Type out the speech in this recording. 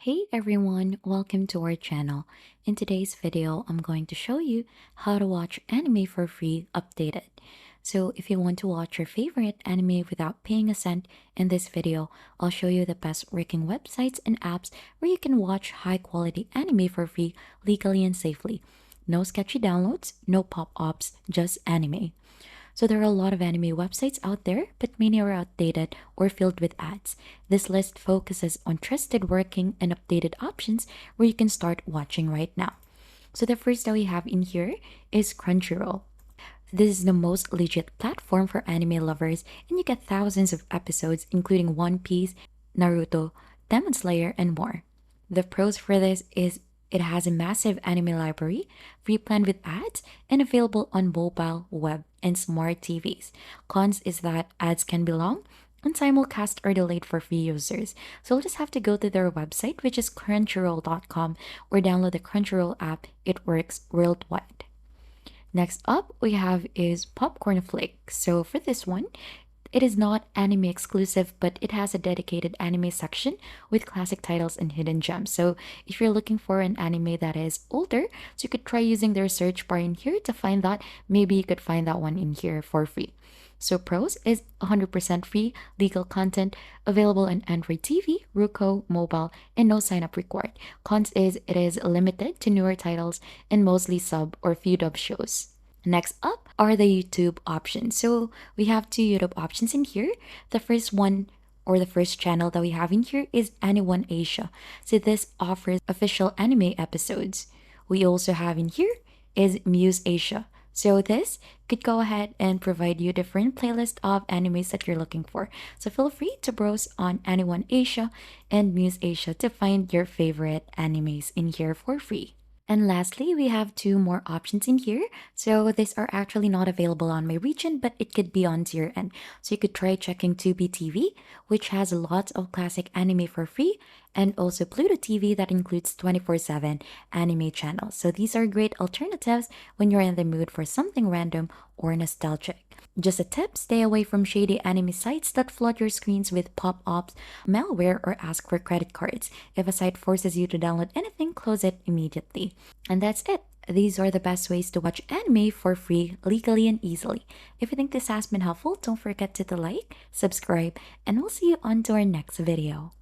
Hey everyone, welcome to our channel. In today's video, I'm going to show you how to watch anime for free updated. So if you want to watch your favorite anime without paying a cent in this video, I'll show you the best working websites and apps where you can watch high quality anime for free legally and safely. No sketchy downloads, no pop-ups, just anime. So there are a lot of anime websites out there, but many are outdated or filled with ads. This list focuses on trusted working and updated options where you can start watching right now. So the first that we have in here is Crunchyroll. This is the most legit platform for anime lovers, and you get thousands of episodes, including One Piece, Naruto, Demon Slayer, and more. The pros for this is it has a massive anime library, free plan with ads, and available on mobile, web, and smart TVs. Cons is that ads can be long, and simulcast are delayed for free users. So you'll just have to go to their website, which is crunchyroll.com, or download the Crunchyroll app. It works worldwide. Next up we have is Popcorn Flick. So for this one, it is not anime exclusive, but it has a dedicated anime section with classic titles and hidden gems. So if you're looking for an anime that is older, so you could try using their search bar in here to find that. Maybe you could find that one in here for free. So pros is 100% free legal content available on Android TV, Roku, mobile, and no sign up required. Cons is it is limited to newer titles and mostly sub or few dub shows. Next up are the YouTube options. So we have two YouTube options in here. The first one or the first channel that we have in here is Anyone Asia. So this offers official anime episodes. We also have in here is Muse Asia. So this could go ahead and provide you different playlist of animes that you're looking for. So feel free to browse on Anyone Asia and Muse Asia to find your favorite animes in here for free. And lastly, we have two more options in here. So these are actually not available on my region, but it could be on your end. So you could try checking Tubi TV, which has lots of classic anime for free, and also Pluto TV that includes 24/7 anime channels. So these are great alternatives when you're in the mood for something random or nostalgic. Just a tip, stay away from shady anime sites that flood your screens with pop-ups, malware, or ask for credit cards. If a site forces you to download anything, close it immediately. And that's it. These are the best ways to watch anime for free, legally and easily. If you think this has been helpful, don't forget to like, subscribe, and we'll see you on to our next video.